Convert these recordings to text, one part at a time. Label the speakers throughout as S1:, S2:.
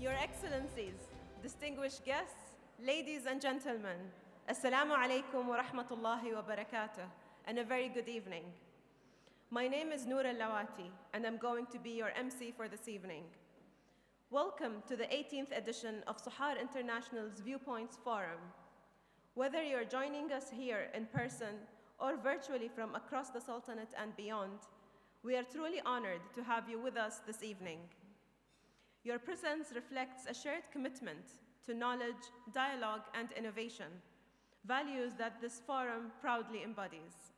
S1: Your Excellencies, distinguished guests, ladies and gentlemen, Assalamu alaikum wa rahmatullahi wa barakatuh, and a very good evening. My name is Noor Al-Lawati, and I'm going to be your MC for this evening. Welcome to the 18th edition of Suhar International's Viewpoints Forum. Whether you're joining us here in person or virtually from across the Sultanate and beyond, we are truly honored to have you with us this evening. Your presence reflects a shared commitment to knowledge, dialogue, and innovation, values that this forum proudly embodies.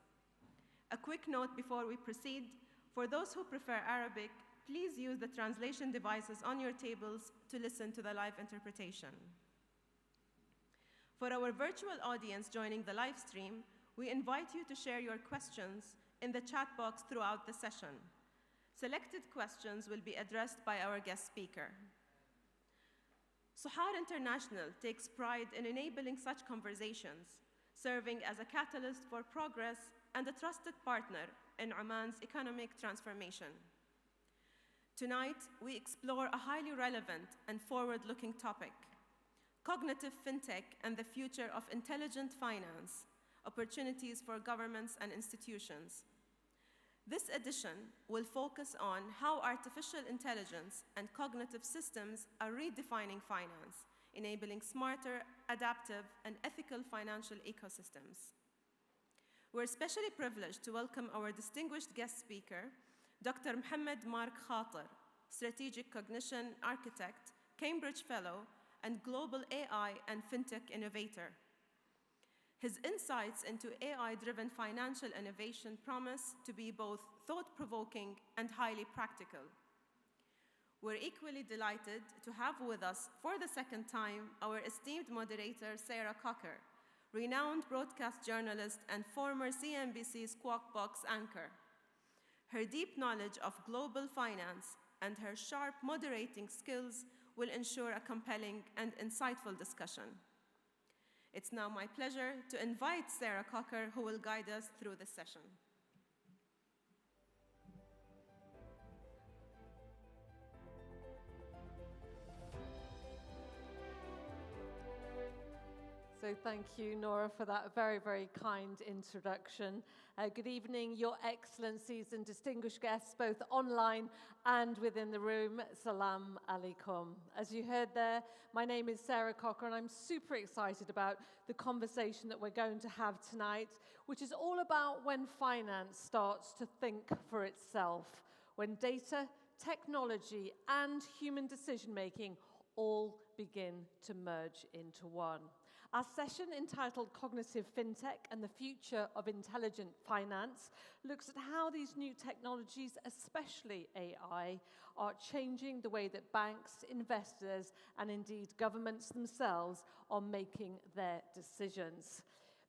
S1: A quick note before we proceed: for those who prefer Arabic, please use the translation devices on your tables to listen to the live interpretation. For our virtual audience joining the live stream, we invite you to share your questions in the chat box throughout the session. Selected questions will be addressed by our guest speaker. Suhar International takes pride in enabling such conversations, serving as a catalyst for progress and a trusted partner in Oman's economic transformation. Tonight, we explore a highly relevant and forward-looking topic: Cognitive Fintech and the future of intelligent finance, opportunities for governments and institutions. This edition will focus on how artificial intelligence and cognitive systems are redefining finance, enabling smarter, adaptive, and ethical financial ecosystems. We're especially privileged to welcome our distinguished guest speaker, Dr. Mohammed Mark Khater, Strategic Cognition Architect, Cambridge Fellow, and Global AI and Fintech Innovator. His insights into AI-driven financial innovation promise to be both thought-provoking and highly practical. We're equally delighted to have with us for the second time our esteemed moderator, Sarah Cocker, renowned broadcast journalist and former CNBC Squawk Box anchor. Her deep knowledge of global finance and her sharp moderating skills will ensure a compelling and insightful discussion. It's now my pleasure to invite Sarah Cocker, who will guide us through this session.
S2: So thank you, Nora, for that very, very kind introduction. Good evening, Your Excellencies and distinguished guests, both online and within the room. Salam alaikum. As you heard there, my name is Sarah Cocker, and I'm super excited about the conversation that we're going to have tonight, which is all about when finance starts to think for itself, when data, technology, and human decision-making all begin to merge into one. Our session, entitled Cognitive Fintech and the Future of Intelligent Finance, looks at how these new technologies, especially AI, are changing the way that banks, investors, and indeed governments themselves are making their decisions.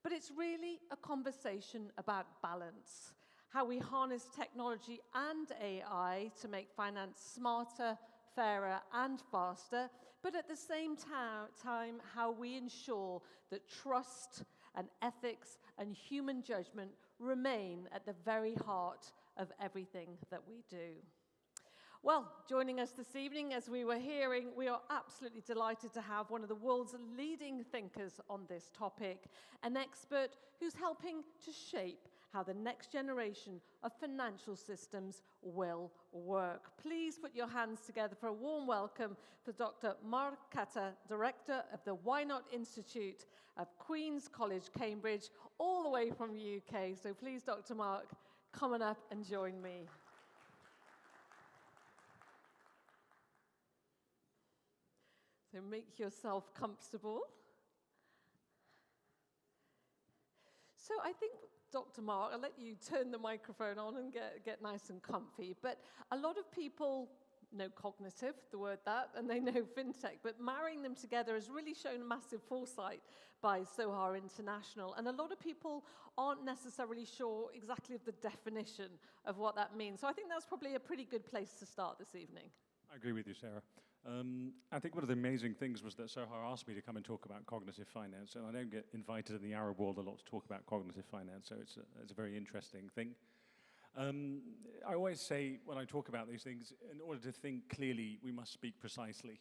S2: But it's really a conversation about balance, how we harness technology and AI to make finance smarter, fairer, and faster, but at the same time, how we ensure that trust and ethics and human judgment remain at the very heart of everything that we do. Well, joining us this evening, as we were hearing, we are absolutely delighted to have one of the world's leading thinkers on this topic, an expert who's helping to shape how the next generation of financial systems will work. Please put your hands together for a warm welcome for Dr. Mark Khater, Director of the Why Not Institute of Queen's College, Cambridge, all the way from the UK. So please, Dr. Mark, come on up and join me. So make yourself comfortable. So I think, Dr. Mark, I'll let you turn the microphone on and get nice and comfy. But a lot of people know cognitive, the word that, and they know fintech, but marrying them together has really shown massive foresight by Suhar International. And a lot of people aren't necessarily sure exactly of the definition of what that means. So I think that's probably a pretty good place to start this evening.
S3: I agree with you, Sarah. I think one of the amazing things was that Suhar asked me to come and talk about cognitive finance, and I don't get invited in the Arab world a lot to talk about cognitive finance, so it's a very interesting thing. I always say when I talk about these things, in order to think clearly, we must speak precisely.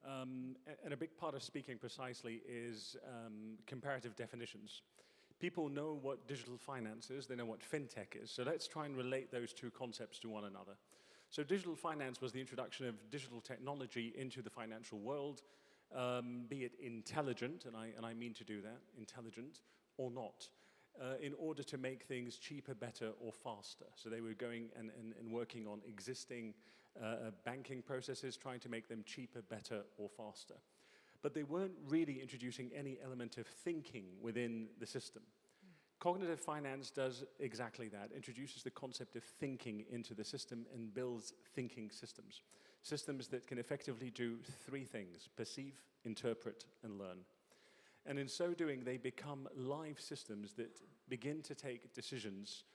S3: And a big part of speaking precisely is comparative definitions. People know what digital finance is, they know what fintech is, so let's try and relate those two concepts to one another. So digital finance was the introduction of digital technology into the financial world, be it intelligent, and I mean to do that, intelligent or not, in order to make things cheaper, better, or faster. So they were going and working on existing banking processes, trying to make them cheaper, better, or faster. But they weren't really introducing any element of thinking within the system. Cognitive finance does exactly that, introduces the concept of thinking into the system and builds thinking systems. Systems that can effectively do three things: perceive, interpret, and learn. And in so doing, they become live systems that begin to take decisions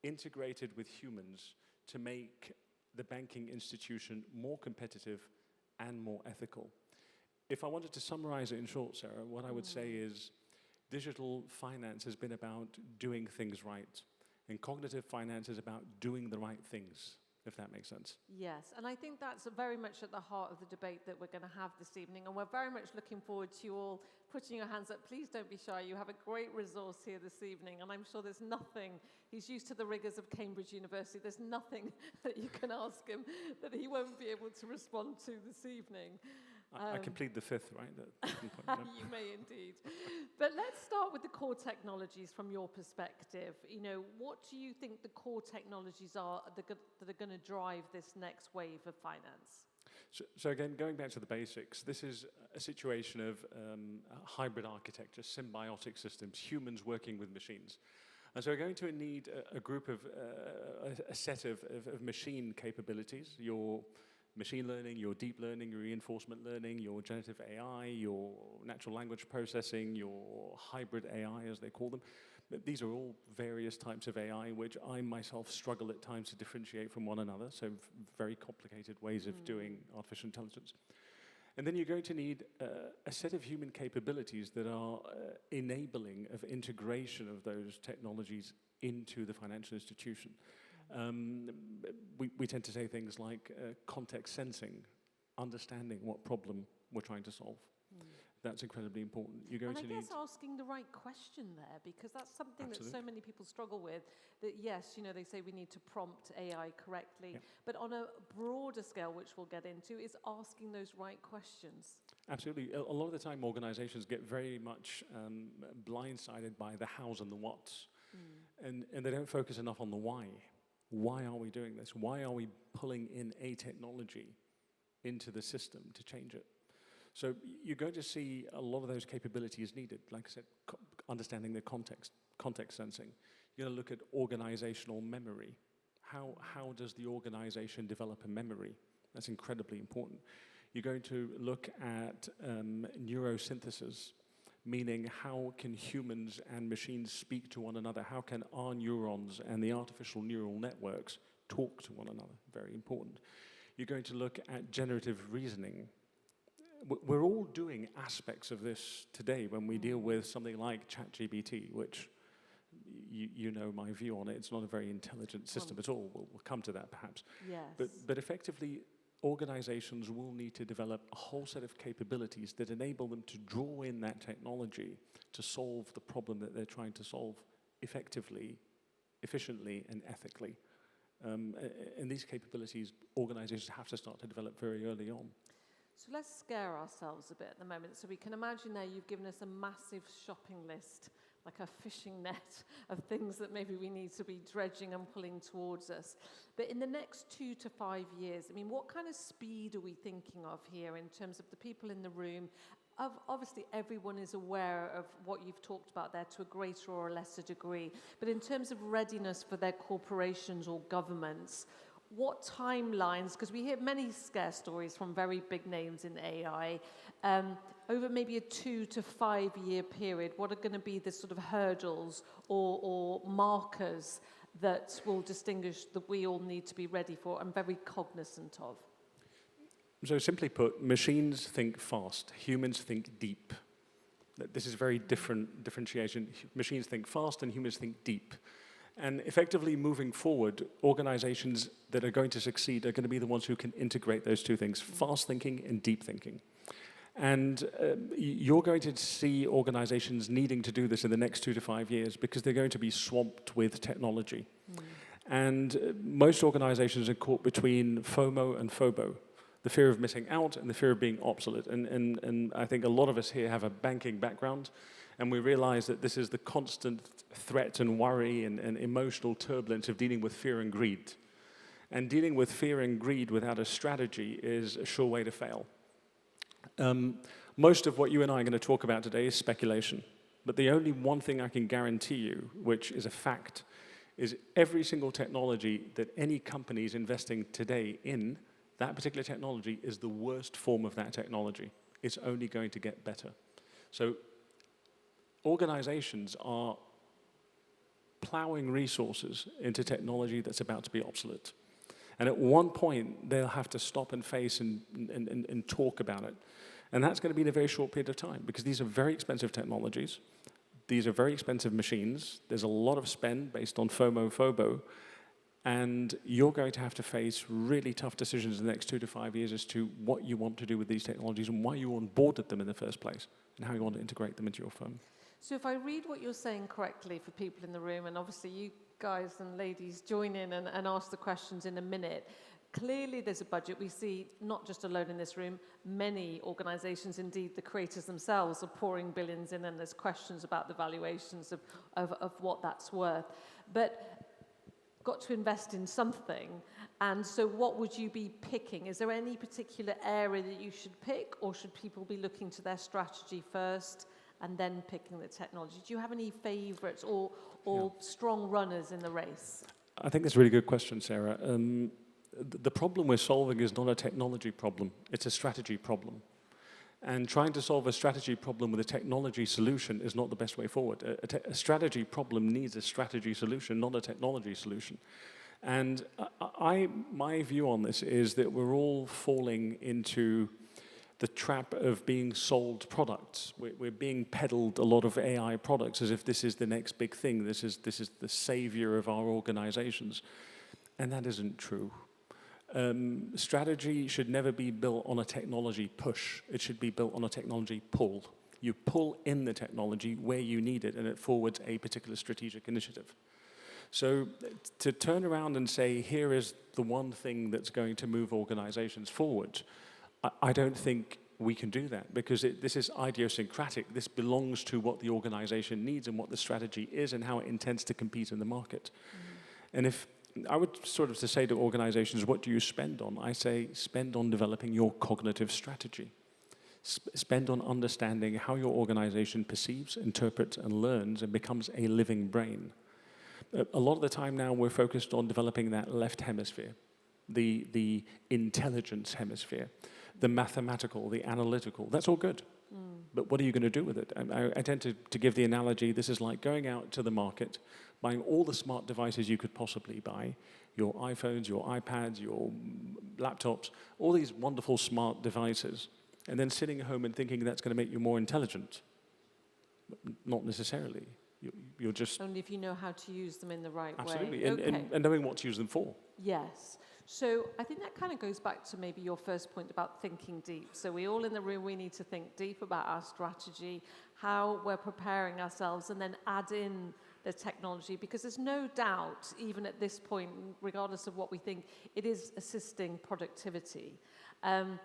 S3: integrated with humans to make the banking institution more competitive and more ethical. If I wanted to summarize it in short, Sarah, what I would say is digital finance has been about doing things right, and cognitive finance is about doing the right things, if that makes sense.
S2: Yes, and I think that's very much at the heart of the debate that we're going to have this evening, and we're very much looking forward to you all putting your hands up. Please don't be shy. You have a great resource here this evening, and I'm sure there's nothing, he's used to the rigors of Cambridge University, there's nothing that you can ask him that he won't be able to respond to this evening.
S3: I can plead the fifth, right?
S2: You may indeed. But let's start with the core technologies from your perspective. You know, what do you think the core technologies are that are going to drive this next wave of finance?
S3: So again, going back to the basics, this is a situation of hybrid architecture, symbiotic systems, humans working with machines. And so we're going to need a group of, a set of machine capabilities, your machine learning, your deep learning, your reinforcement learning, your generative AI, your natural language processing, your hybrid AI, as they call them. But these are all various types of AI, which I myself struggle at times to differentiate from one another, so very complicated ways of doing artificial intelligence. And then you're going to need a set of human capabilities that are enabling of integration of those technologies into the financial institution. We tend to say things like context sensing, understanding what problem we're trying to solve. That's incredibly important. You're going to need...
S2: And I guess asking the right question there, because that's something that so many people struggle with, that yes, you know, they say we need to prompt AI correctly, but on a broader scale, which we'll get into, is asking those right questions.
S3: Absolutely. A lot of the time, organizations get very much blindsided by the hows and the whats, and they don't focus enough on the why. Why are we doing this? Why are we pulling in a technology into the system to change it? So you're going to see a lot of those capabilities needed. Like I said, understanding the context sensing. You're going to look at organizational memory. How does the organization develop a memory? That's incredibly important. You're going to look at neurosynthesis, meaning how can humans and machines speak to one another? How can our neurons and the artificial neural networks talk to one another? Very important. You're going to look at generative reasoning. We're all doing aspects of this today when we deal with something like ChatGPT, which you know my view on it. It's not a very intelligent system at all. We'll come to that perhaps.
S2: Yes.
S3: But effectively, organizations will need to develop a whole set of capabilities that enable them to draw in that technology to solve the problem that they're trying to solve effectively, efficiently, and ethically. And these capabilities, organizations have to start to develop very early on.
S2: So let's scare ourselves a bit at the moment. So we can imagine there you've given us a massive shopping list, like a fishing net of things that maybe we need to be dredging and pulling towards us. But in the next 2 to 5 years, I mean, what kind of speed are we thinking of here in terms of the people in the room? Obviously, everyone is aware of what you've talked about there to a greater or a lesser degree. But in terms of readiness for their corporations or governments, what timelines, because we hear many scare stories from very big names in AI, over maybe a 2 to 5 year period, what are going to be the sort of hurdles or markers that will distinguish that we all need to be ready for and very cognizant of?
S3: So simply put, machines think fast, humans think deep. This is a very different differentiation. Machines think fast and humans think deep. And effectively moving forward, organizations that are going to succeed are going to be the ones who can integrate those two things, fast thinking and deep thinking. And you're going to see organizations needing to do this in the next 2 to 5 years because they're going to be swamped with technology. And most organizations are caught between FOMO and FOBO, the fear of missing out and the fear of being obsolete. And I think a lot of us here have a banking background, and we realize that this is the constant threat and worry and emotional turbulence of dealing with fear and greed. And dealing with fear and greed without a strategy is a sure way to fail. Most of what you and I are going to talk about today is speculation. But the only one thing I can guarantee you, which is a fact, is every single technology that any company is investing today in, that particular technology is the worst form of that technology. It's only going to get better. So organizations are plowing resources into technology that's about to be obsolete. And at one point, they'll have to stop and face and talk about it. And that's going to be in a very short period of time, because these are very expensive technologies. These are very expensive machines. There's a lot of spend based on FOMO, FOBO. And you're going to have to face really tough decisions in the next 2 to 5 years as to what you want to do with these technologies and why you onboarded them in the first place and how you want to integrate them into your firm.
S2: So if I read what you're saying correctly for people in the room, and obviously you guys and ladies join in and ask the questions in a minute, clearly there's a budget. We see, not just alone in this room, many organisations, indeed the creators themselves, are pouring billions in, and there's questions about the valuations of what that's worth. But got to invest in something, and so what would you be picking? Is there any particular area that you should pick, or should people be looking to their strategy first and then picking the technology? Do you have any favourites or strong runners in the race?
S3: I think that's a really good question, Sarah. The problem we're solving is not a technology problem, it's a strategy problem. And trying to solve a strategy problem with a technology solution is not the best way forward. A strategy problem needs a strategy solution, not a technology solution. And my view on this is that we're all falling into the trap of being sold products. We're being peddled a lot of AI products as if this is the next big thing. This is the savior of our organizations. And that isn't true. Strategy should never be built on a technology push. It should be built on a technology pull. You pull in the technology where you need it, and it forwards a particular strategic initiative. So to turn around and say, here is the one thing that's going to move organizations forward, I don't think we can do that, because this is idiosyncratic. This belongs to what the organization needs and what the strategy is and how it intends to compete in the market. And if I would sort of to say to organizations, what do you spend on? I say, spend on developing your cognitive strategy. Spend on understanding how your organization perceives, interprets, and learns and becomes a living brain. A lot of the time now we're focused on developing that left hemisphere, the intelligence hemisphere, the mathematical, the analytical. That's all good. But what are you going to do with it? I tend to give the analogy, this is like going out to the market, buying all the smart devices you could possibly buy, your iPhones, your iPads, your laptops, all these wonderful smart devices, and then sitting at home and thinking that's going to make you more intelligent. Not necessarily. You're just...
S2: Only if you know how to use them in the right
S3: absolutely.
S2: way.
S3: Absolutely, and knowing what to use them for.
S2: Yes. So I think that kind of goes back to maybe your first point about thinking deep. So we all in the room, we need to think deep about our strategy, how we're preparing ourselves, and then add in the technology, because there's no doubt, even at this point, regardless of what we think, it is assisting productivity. And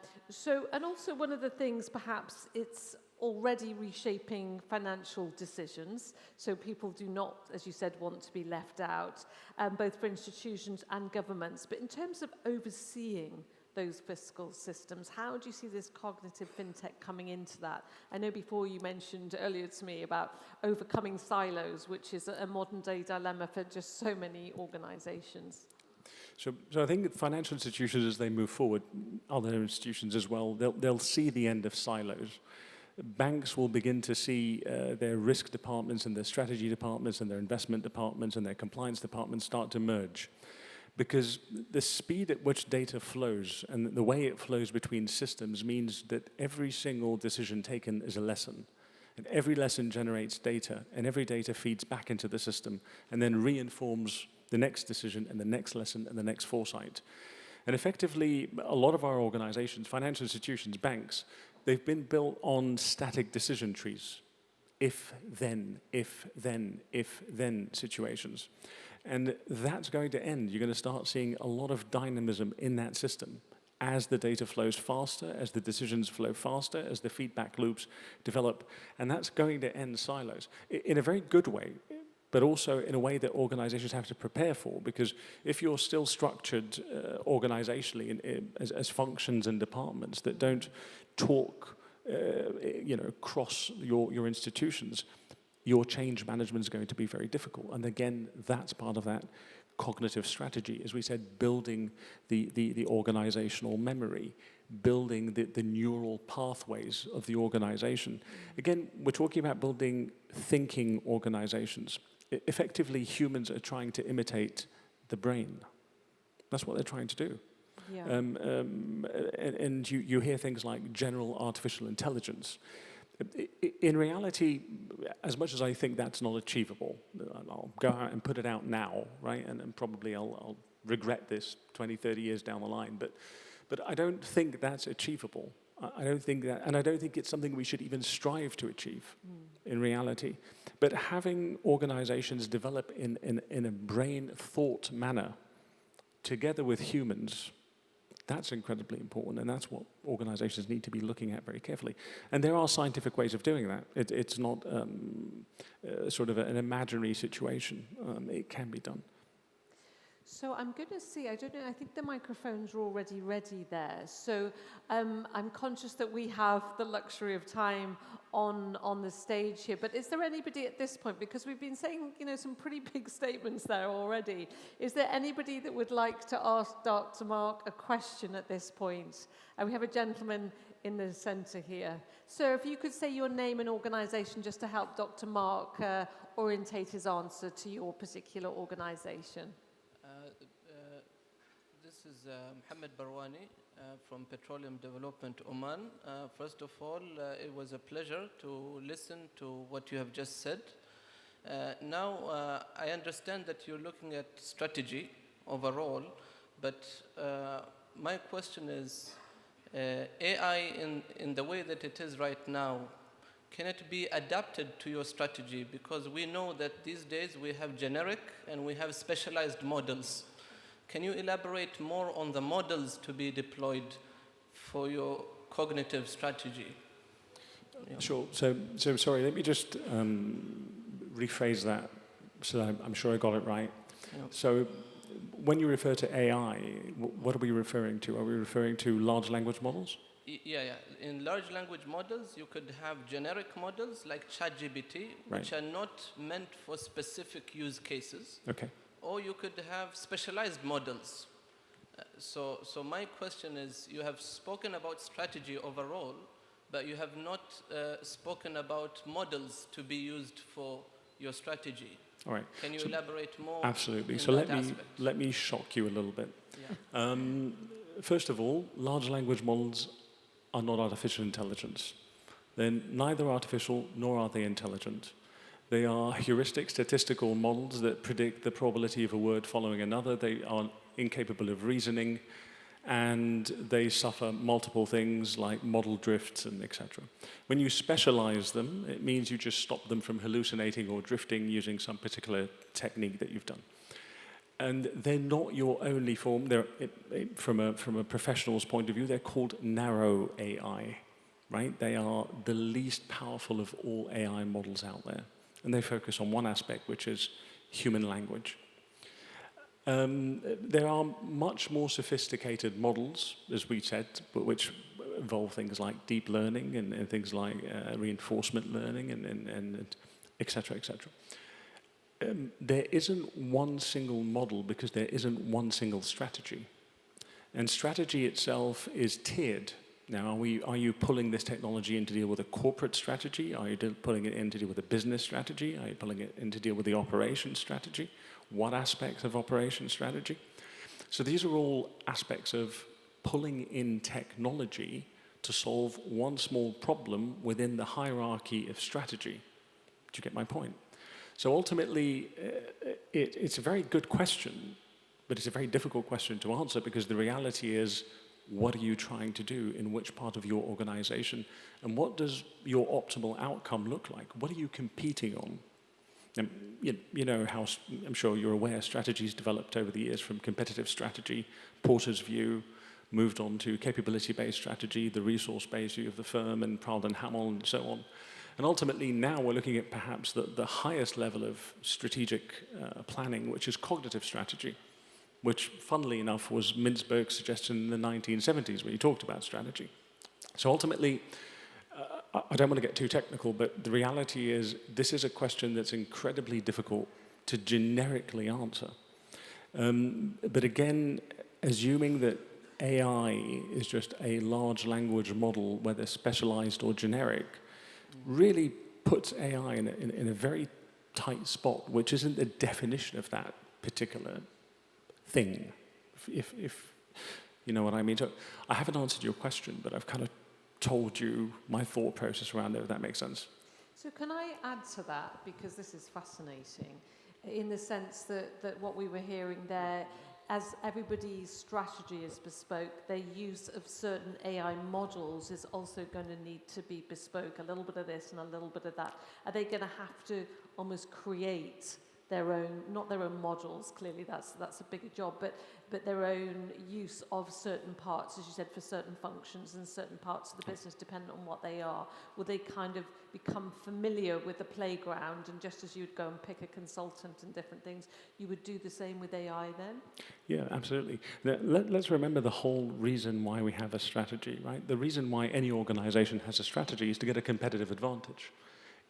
S2: also one of the things, perhaps, it's already reshaping financial decisions, so people do not, as you said, want to be left out, both for institutions and governments. But in terms of overseeing those fiscal systems, how do you see this cognitive fintech coming into that? I know before you mentioned earlier to me about overcoming silos, which is a modern day dilemma for just so many organizations.
S3: So I think financial institutions, as they move forward, other institutions as well, they'll see the end of silos. Banks will begin to see their risk departments and their strategy departments and their investment departments and their compliance departments start to merge. Because the speed at which data flows and the way it flows between systems means that every single decision taken is a lesson. And every lesson generates data, and every data feeds back into the system and then reinforms the next decision and the next lesson and the next foresight. And effectively, a lot of our organizations, financial institutions, banks, they've been built on static decision trees. If, then situations. And that's going to end. You're going to start seeing a lot of dynamism in that system as the data flows faster, as the decisions flow faster, as the feedback loops develop. And that's going to end silos in a very good way, but also in a way that organizations have to prepare for. Because if you're still structured organizationally as functions and departments that don't talk across your institutions, your change management is going to be very difficult. And again, that's part of that cognitive strategy, as we said, building the organizational memory, building the neural pathways of the organization. Again, we're talking about building thinking organizations. Effectively, humans are trying to imitate the brain. That's what they're trying to do.
S2: Yeah.
S3: And you hear things like general artificial intelligence. In reality, as much as I think that's not achievable, I'll go out and put it out now, right? And probably I'll regret this 20, 30 years down the line. But I don't think that's achievable. I don't think that, and I don't think it's something we should even strive to achieve in reality. But having organizations develop in a brain thought manner together with humans, that's incredibly important, and that's what organizations need to be looking at very carefully. And there are scientific ways of doing that. It's not sort of an imaginary situation. It can be done.
S2: So I'm going to see, I don't know, I think the microphones are already ready there. So I'm conscious that we have the luxury of time on the stage here, but is there anybody at this point, because we've been saying, some pretty big statements there already, is there anybody that would like to ask Dr. Mark a question at this point? And we have a gentleman in the center here. So if you could say your name and organization just to help Dr. Mark orientate his answer to your particular organization.
S4: This is Mohammed Barwani from Petroleum Development Oman. First of all, it was a pleasure to listen to what you have just said. Now, I understand that you're looking at strategy overall, but my question is, AI in the way that it is right now, can it be adapted to your strategy? Because we know that these days we have generic and we have specialized models. Can you elaborate more on the models to be deployed for your cognitive strategy? Yeah.
S3: Sure. So sorry, let me just rephrase that so that I'm sure I got it right.
S4: Yeah.
S3: So when you refer to AI, what are we referring to? Are we referring to large language models?
S4: Yeah. In large language models, you could have generic models like ChatGPT, which are not meant for specific use cases.
S3: Okay.
S4: Or you could have specialized models. So my question is, you have spoken about strategy overall, but you have not spoken about models to be used for your strategy.
S3: All right.
S4: Can you elaborate more?
S3: Absolutely.
S4: In
S3: So
S4: that aspect?
S3: let me shock you a little bit.
S4: Yeah.
S3: First of all, large language models are not artificial intelligence. They're neither artificial nor are they intelligent. They are heuristic statistical models that predict the probability of a word following another. They are incapable of reasoning, and they suffer multiple things like model drifts and etc. When you specialize them, it means you just stop them from hallucinating or drifting using some particular technique that you've done. And they're not your only form. They're, from a professional's point of view, they're called narrow AI, right? They are the least powerful of all AI models out there. And they focus on one aspect, which is human language. There are much more sophisticated models, as we said, but which involve things like deep learning and things like reinforcement learning and et cetera, et cetera. There isn't one single model because there isn't one single strategy. And strategy itself is tiered. Now, are you pulling this technology in to deal with a corporate strategy? Are you pulling it in to deal with a business strategy? Are you pulling it in to deal with the operation strategy? What aspects of operation strategy? So these are all aspects of pulling in technology to solve one small problem within the hierarchy of strategy. Do you get my point? So ultimately, it's a very good question, but it's a very difficult question to answer because the reality is What are you trying to do in which part of your organization? And what does your optimal outcome look like? What are you competing on? And you know how, I'm sure you're aware, strategies developed over the years from competitive strategy, Porter's view, moved on to capability-based strategy, the resource-based view of the firm, and Proud and Hamill, and so on. And ultimately, now we're looking at perhaps the highest level of strategic planning, which is cognitive strategy, which, funnily enough, was Mintzberg's suggestion in the 1970s when he talked about strategy. So ultimately, I don't want to get too technical, but the reality is this is a question that's incredibly difficult to generically answer. But again, assuming that AI is just a large language model, whether specialized or generic, really puts AI in a very tight spot, which isn't the definition of that particular thing, if you know what I mean. So I haven't answered your question, but I've kind of told you my thought process around it, if that makes sense.
S2: So can I add to that, because this is fascinating, in the sense that what we were hearing there, as everybody's strategy is bespoke, their use of certain AI models is also going to need to be bespoke, a little bit of this and a little bit of that. Are they going to have to almost create their own, not their own models, clearly that's a bigger job, but their own use of certain parts, as you said, for certain functions and certain parts of the business, depending on what they are? Will they kind of become familiar with the playground, and just as you'd go and pick a consultant and different things, you would do the same with AI then?
S3: Yeah, absolutely. Let's remember the whole reason why we have a strategy, right? The reason why any organization has a strategy is to get a competitive advantage.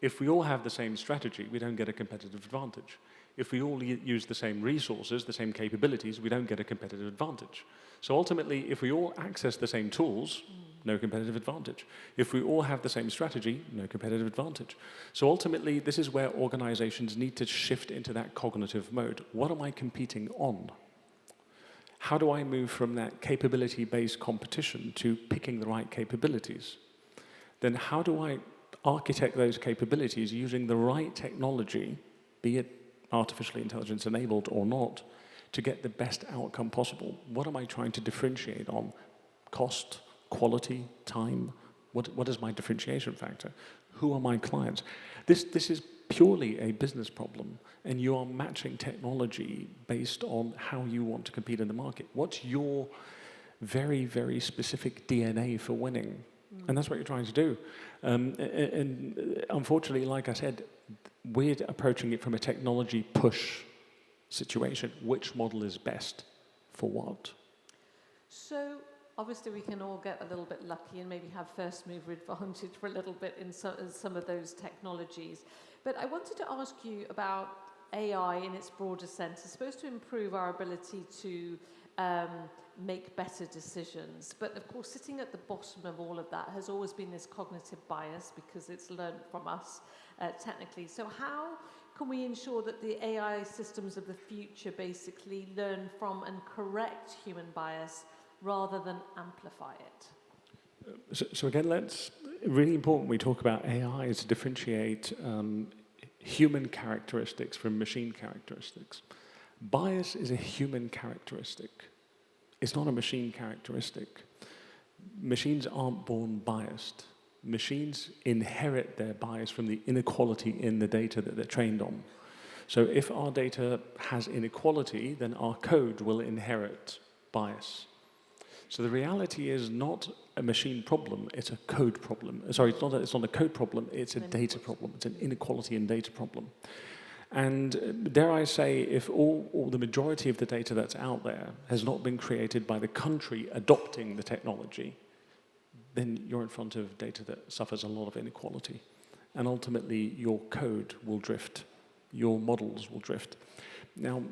S3: If we all have the same strategy, we don't get a competitive advantage. If we all use the same resources, the same capabilities, we don't get a competitive advantage. So ultimately, if we all access the same tools, no competitive advantage. If we all have the same strategy, no competitive advantage. So ultimately, this is where organizations need to shift into that cognitive mode. What am I competing on? How do I move from that capability-based competition to picking the right capabilities? Then how do I architect those capabilities using the right technology, be it artificially intelligence enabled or not, to get the best outcome possible? What am I trying to differentiate on? Cost, quality, time? What is my differentiation factor? Who are my clients? This is purely a business problem, and you are matching technology based on how you want to compete in the market. What's your very, very specific DNA for winning? And that's what you're trying to do. And unfortunately, like I said, we're approaching it from a technology push situation. Which model is best for what?
S2: So obviously we can all get a little bit lucky and maybe have first mover advantage for a little bit in some of those technologies. But I wanted to ask you about AI in its broader sense. It's supposed to improve our ability to make better decisions. But of course, sitting at the bottom of all of that has always been this cognitive bias, because it's learned from us technically. So how can we ensure that the AI systems of the future basically learn from and correct human bias rather than amplify it?
S3: So again, really important we talk about AI is to differentiate human characteristics from machine characteristics. Bias is a human characteristic. It's not a machine characteristic. Machines aren't born biased. Machines inherit their bias from the inequality in the data that they're trained on. So if our data has inequality, then our code will inherit bias. So the reality is not a machine problem, it's a code problem. Sorry, it's not a code problem, it's a data problem. It's an inequality in data problem. And dare I say, if the majority of the data that's out there has not been created by the country adopting the technology, then you're in front of data that suffers a lot of inequality. And ultimately, your code will drift. Your models will drift. Now,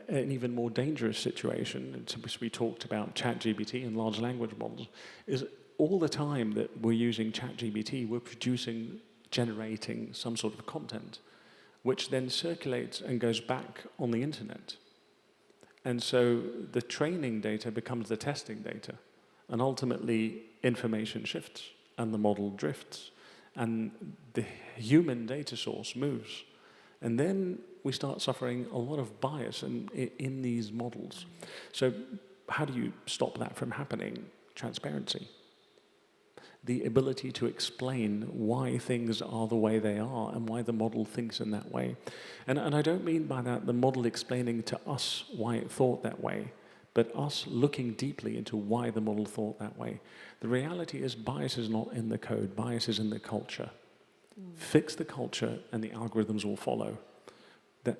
S3: an even more dangerous situation, as we talked about ChatGPT and large language models, is all the time that we're using ChatGPT, we're generating some sort of content, which then circulates and goes back on the internet. And so the training data becomes the testing data. And ultimately, information shifts and the model drifts and the human data source moves. And then we start suffering a lot of bias in these models. So how do you stop that from happening? transparency. The ability to explain why things are the way they are and why the model thinks in that way. And I don't mean by that the model explaining to us why it thought that way, but us looking deeply into why the model thought that way. The reality is bias is not in the code, bias is in the culture. Fix the culture and the algorithms will follow.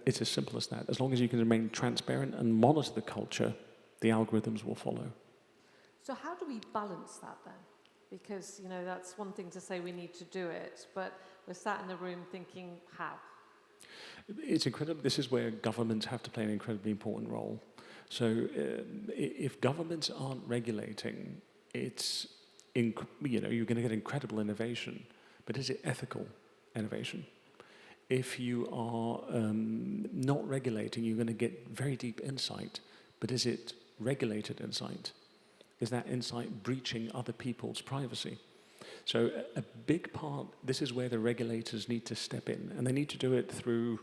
S3: It's as simple as that. As long as you can remain transparent and monitor the culture, the algorithms will follow.
S2: So how do we balance that then? Because, you know, that's one thing to say we need to do it, but we're sat in the room thinking, how?
S3: It's incredible. This is where governments have to play an incredibly important role. So if governments aren't regulating, it's, you know, you're going to get incredible innovation, but is it ethical innovation? If you are not regulating, you're going to get very deep insight, but is it regulated insight? Is that insight breaching other people's privacy? So a big part, this is where the regulators need to step in, and they need to do it through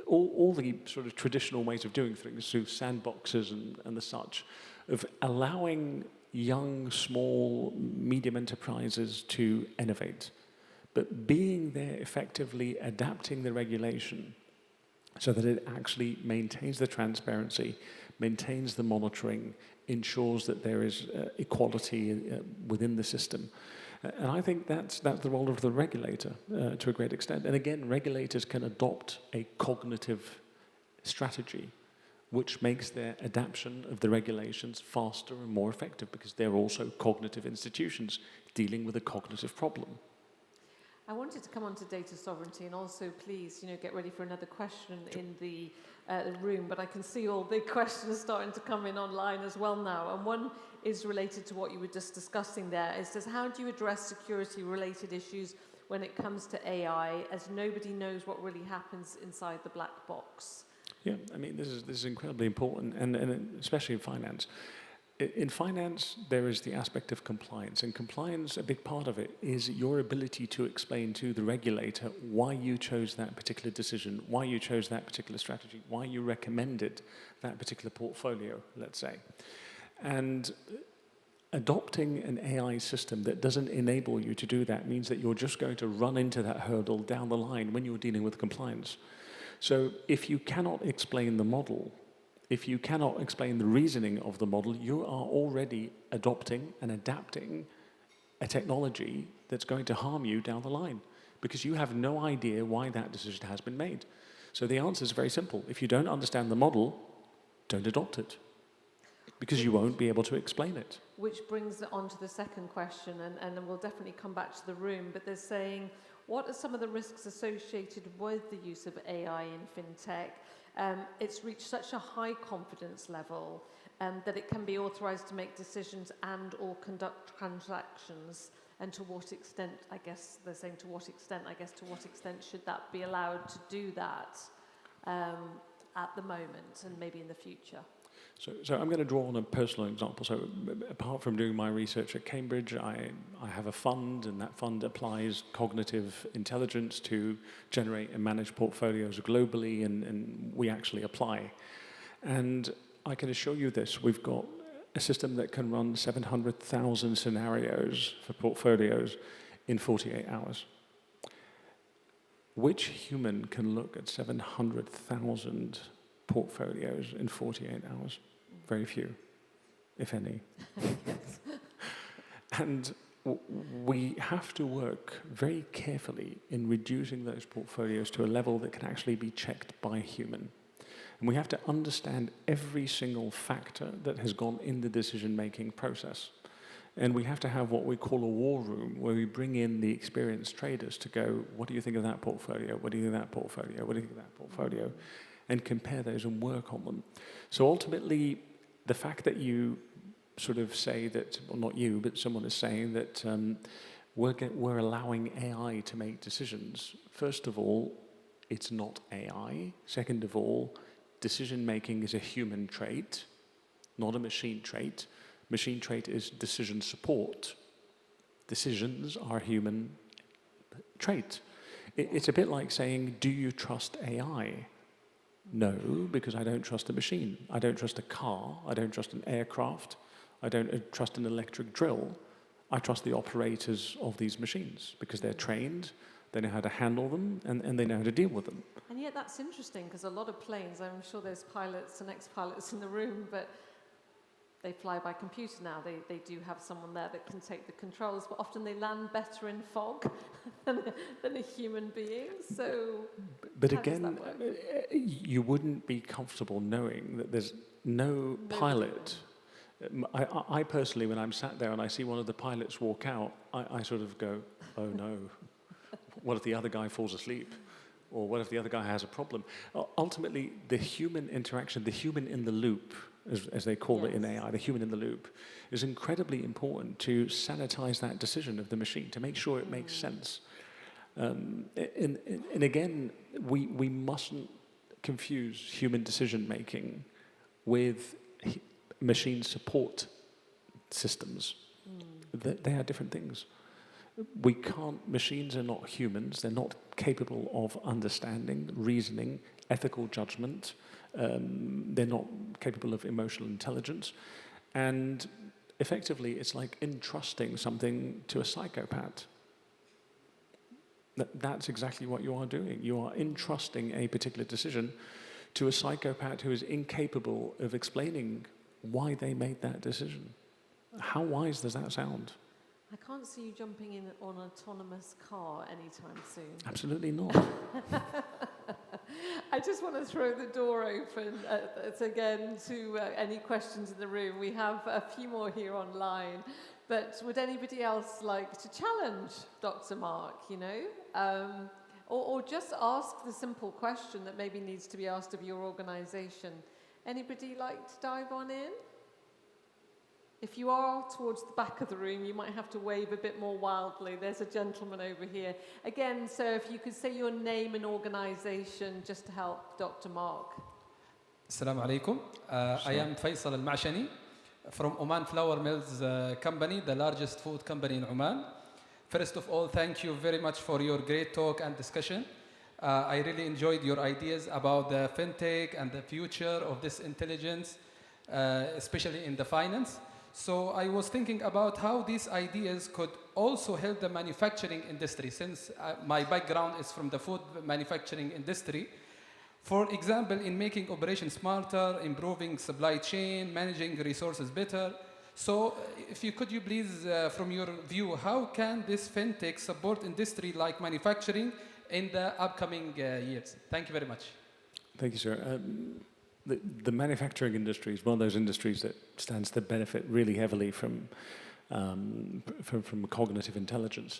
S3: all the sort of traditional ways of doing things, through sandboxes and the such, of allowing young, small, medium enterprises to innovate, but being there effectively adapting the regulation so that it actually maintains the transparency, maintains the monitoring, ensures that there is equality within the system. And I think that's the role of the regulator to a great extent. And again, regulators can adopt a cognitive strategy which makes their adaptation of the regulations faster and more effective because they're also cognitive institutions dealing with a cognitive problem.
S2: I wanted to come on to data sovereignty, and also please, you know, get ready for another question in the room, but I can see all the questions starting to come in online as well now. And one is related to what you were just discussing there, is just how do you address security-related issues when it comes to AI, as nobody knows what really happens inside the black box?
S3: Yeah, I mean, this is incredibly important, and especially in finance. In finance, there is the aspect of compliance, and compliance, a big part of it, is your ability to explain to the regulator why you chose that particular decision, why you chose that particular strategy, why you recommended that particular portfolio, let's say. And adopting an AI system that doesn't enable you to do that means that you're just going to run into that hurdle down the line when you're dealing with compliance. So if you cannot explain the model, if you cannot explain the reasoning of the model, you are already adopting and adapting a technology that's going to harm you down the line because you have no idea why that decision has been made. So the answer is very simple. If you don't understand the model, don't adopt it because you won't be able to explain it.
S2: Which brings it on to the second question, and then we'll definitely come back to the room, but they're saying, what are some of the risks associated with the use of AI in fintech? It's reached such a high confidence level that it can be authorized to make decisions and or conduct transactions. And to what extent, I guess, they're saying to what extent should that be allowed to do that at the moment and maybe in the future?
S3: So I'm going to draw on a personal example. So apart from doing my research at Cambridge, I have a fund, and that fund applies cognitive intelligence to generate and manage portfolios globally, and we actually apply. And I can assure you this, we've got a system that can run 700,000 scenarios for portfolios in 48 hours. Which human can look at 700,000 portfolios in 48 hours? Very few, if any. And we have to work very carefully in reducing those portfolios to a level that can actually be checked by a human. And we have to understand every single factor that has gone in the decision-making process. And we have to have what we call a war room, where we bring in the experienced traders to go, what do you think of that portfolio? What do you think of that portfolio? What do you think of that portfolio? And compare those and work on them. So ultimately, the fact that you sort of say that, well, not you, but someone is saying that we're allowing AI to make decisions. First of all, it's not AI. Second of all, decision-making is a human trait, not a machine trait. Machine trait is decision support. Decisions are human trait. It's a bit like saying, do you trust AI? No, because I don't trust a machine. I don't trust a car. I don't trust an aircraft. I don't trust an electric drill. I trust the operators of these machines because they're trained, they know how to handle them, and they know how to deal with them.
S2: And yet that's interesting because a lot of planes, I'm sure there's pilots and ex-pilots in the room, but they fly by computer now. They do have someone there that can take the controls, but often they land better in fog than a human being. So,
S3: but again, you wouldn't be comfortable knowing that there's no pilot. I personally, when I'm sat there and I see one of the pilots walk out, I sort of go, oh no, what if the other guy falls asleep? Or what if the other guy has a problem? Ultimately, the human interaction, the human in the loop, as they call it in AI, the human in the loop, is incredibly important to sanitize that decision of the machine, to make sure it makes sense. And again, we mustn't confuse human decision-making with machine support systems. They are different things. We can't, machines are not humans, they're not capable of understanding, reasoning, ethical judgment, they're not capable of emotional intelligence, and effectively it's like entrusting something to a psychopath. That's exactly what you are doing. You are entrusting a particular decision to a psychopath who is incapable of explaining why they made that decision. How wise does that sound?
S2: I can't see you jumping in on an autonomous car anytime soon.
S3: Absolutely not.
S2: I just want to throw the door open again to any questions in the room. We have a few more here online, but would anybody else like to challenge Dr. Mark, you know? Or just ask the simple question that maybe needs to be asked of your organisation. Anybody like to dive on in? If you are towards the back of the room, you might have to wave a bit more wildly. There's a gentleman over here. Again, so if you could say your name and organisation just to help Dr. Mark.
S5: Assalamu alaikum. I am Faisal Al-Ma'shani from Oman Flour Mills Company, the largest food company in Oman. First of all, thank you very much for your great talk and discussion. I really enjoyed your ideas about the fintech and the future of this intelligence, especially in the finance. So I was thinking about how these ideas could also help the manufacturing industry, since my background is from the food manufacturing industry. For example, in making operations smarter, improving supply chain, managing resources better. So if you could you please, from your view, how can this fintech support industry like manufacturing in the upcoming years? Thank you very much.
S3: Thank you, sir. The manufacturing industry is one of those industries that stands to benefit really heavily from cognitive intelligence.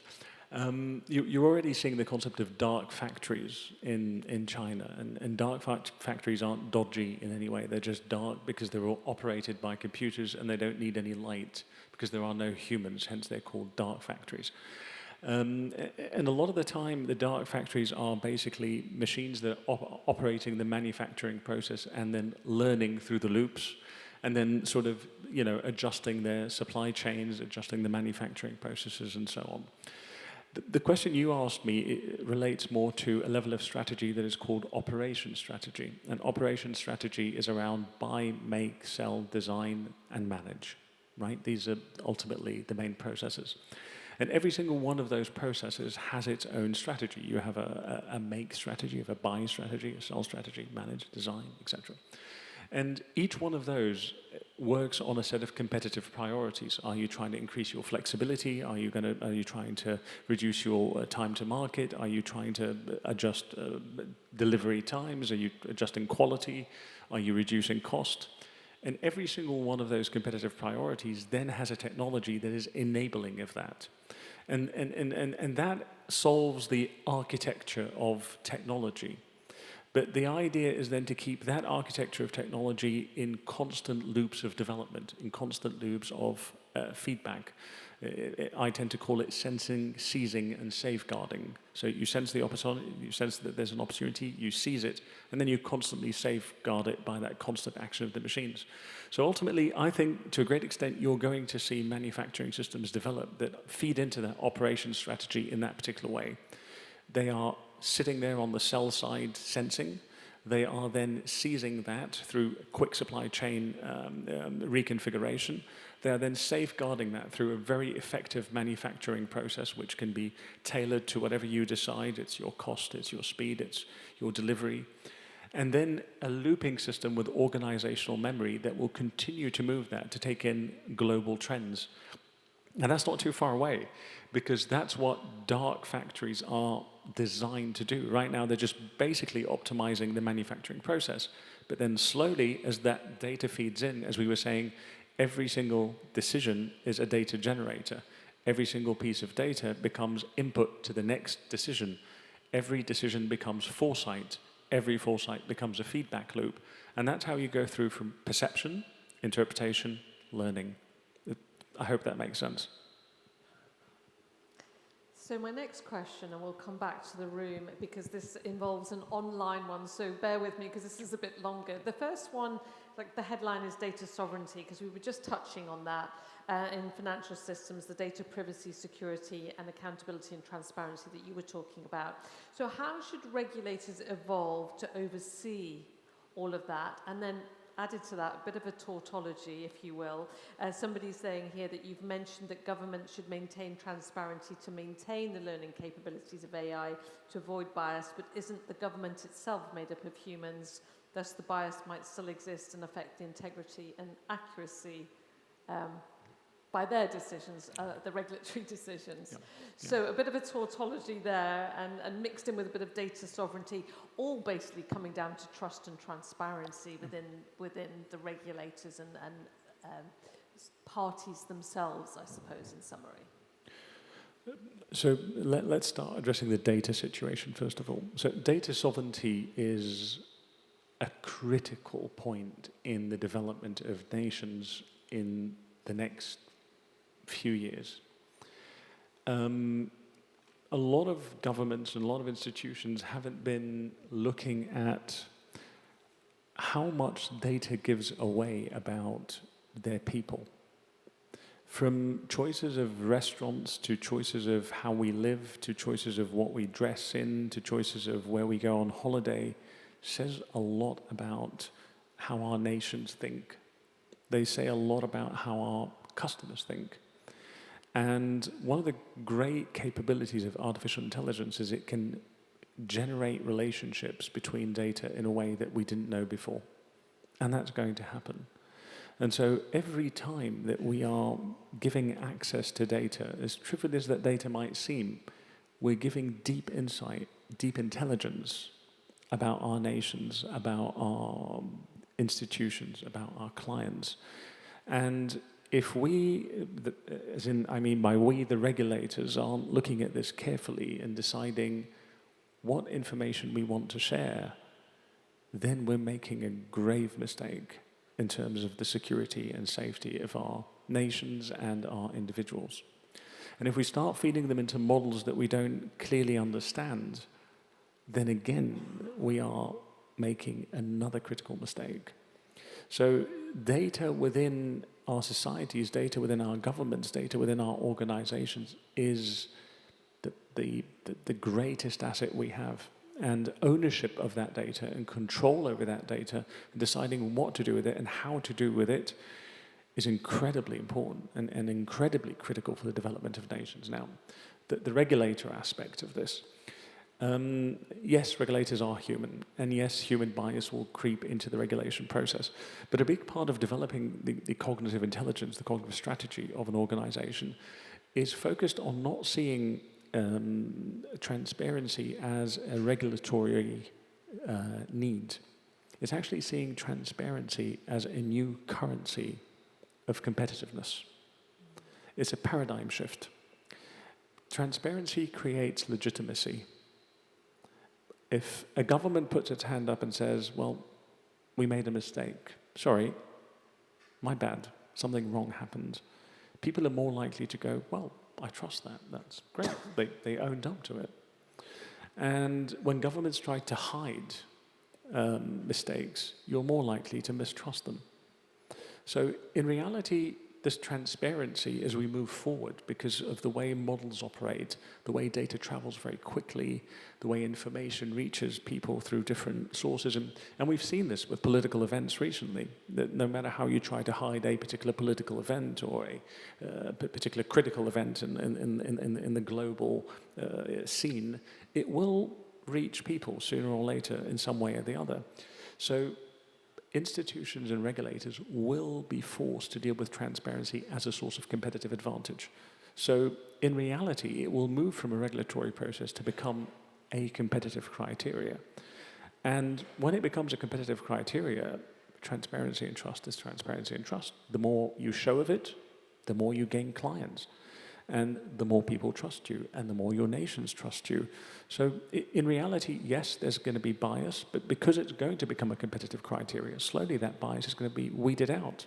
S3: You're already seeing the concept of dark factories in China, and dark factories aren't dodgy in any way. They're just dark because they're all operated by computers and they don't need any light because there are no humans, hence they're called dark factories. And a lot of the time, the dark factories are basically machines that are operating the manufacturing process and then learning through the loops, and then sort of, you know, adjusting their supply chains, adjusting the manufacturing processes, and so on. The question you asked me relates more to a level of strategy that is called operation strategy. And operation strategy is around buy, make, sell, design, and manage, right? These are ultimately the main processes. And every single one of those processes has its own strategy. You have a make strategy, you have a buy strategy, a sell strategy, manage, design, etc. And each one of those works on a set of competitive priorities. Are you trying to increase your flexibility? Are you trying to reduce your time to market? Are you trying to adjust delivery times? Are you adjusting quality? Are you reducing cost? And every single one of those competitive priorities then has a technology that is enabling of that. And that solves the architecture of technology. But the idea is then to keep that architecture of technology in constant loops of development, in constant loops of feedback. I tend to call it sensing, seizing, and safeguarding. So you sense the opportunity, you sense that there's an opportunity, you seize it, and then you constantly safeguard it by that constant action of the machines. So ultimately, I think to a great extent, you're going to see manufacturing systems develop that feed into that operation strategy in that particular way. They are sitting there on the sell side sensing. They are then seizing that through quick supply chain reconfiguration. They are then safeguarding that through a very effective manufacturing process, which can be tailored to whatever you decide. It's your cost, it's your speed, it's your delivery. And then a looping system with organizational memory that will continue to move that to take in global trends. And that's not too far away, because that's what dark factories are designed to do. Right now, they're just basically optimizing the manufacturing process. But then slowly, as that data feeds in, as we were saying, every single decision is a data generator. Every single piece of data becomes input to the next decision. Every decision becomes foresight. Every foresight becomes a feedback loop. And that's how you go through from perception, interpretation, learning. I hope that makes sense.
S2: So my next question, and we'll come back to the room because this involves an online one, so bear with me because this is a bit longer. The first one, like the headline is data sovereignty, because we were just touching on that in financial systems, the data privacy, security and accountability and transparency that you were talking about. So how should regulators evolve to oversee all of that? And then added to that, a bit of a tautology, if you will. Somebody's saying here that you've mentioned that government should maintain transparency to maintain the learning capabilities of AI to avoid bias, but isn't the government itself made up of humans? Thus, the bias might still exist and affect the integrity and accuracy by their decisions, the regulatory decisions. So a bit of a tautology there and mixed in with a bit of data sovereignty, all basically coming down to trust and transparency within the regulators and parties themselves, I suppose, in summary.
S3: So let's start addressing the data situation first of all. So data sovereignty is a critical point in the development of nations in the next few years. A lot of governments and a lot of institutions haven't been looking at how much data gives away about their people. From choices of restaurants to choices of how we live, to choices of what we dress in, to choices of where we go on holiday, says a lot about how our nations think. They say a lot about how our customers think. And one of the great capabilities of artificial intelligence is it can generate relationships between data in a way that we didn't know before. And that's going to happen. And so every time that we are giving access to data, as trivial as that data might seem, we're giving deep insight, deep intelligence about our nations, about our institutions, about our clients. And if we, I mean by we, the regulators, aren't looking at this carefully and deciding what information we want to share, then we're making a grave mistake in terms of the security and safety of our nations and our individuals. And if we start feeding them into models that we don't clearly understand, then again, we are making another critical mistake. So data within our societies, data within our governments, data within our organizations is the greatest asset we have. And ownership of that data and control over that data, and deciding what to do with it and how to do with it is incredibly important and incredibly critical for the development of nations. Now, the regulator aspect of this. Yes, regulators are human, and yes, human bias will creep into the regulation process. But a big part of developing the cognitive intelligence, the cognitive strategy of an organization is focused on not seeing transparency as a regulatory need. It's actually seeing transparency as a new currency of competitiveness. It's a paradigm shift. Transparency creates legitimacy. If a government puts its hand up and says, well, we made a mistake, sorry, my bad, something wrong happened, people are more likely to go, well, I trust that, that's great, they owned up to it. And when governments try to hide mistakes, you're more likely to mistrust them. So in reality, there's transparency as we move forward because of the way models operate, the way data travels very quickly, the way information reaches people through different sources. And we've seen this with political events recently, that no matter how you try to hide a particular political event or a particular critical event in the global scene, it will reach people sooner or later in some way or the other. So institutions and regulators will be forced to deal with transparency as a source of competitive advantage. So in reality, it will move from a regulatory process to become a competitive criteria. And when it becomes a competitive criteria, transparency and trust is transparency and trust. The more you show of it, the more you gain clients. And the more people trust you, and the more your nations trust you. So in reality, yes, there's going to be bias, but because it's going to become a competitive criteria, slowly that bias is going to be weeded out.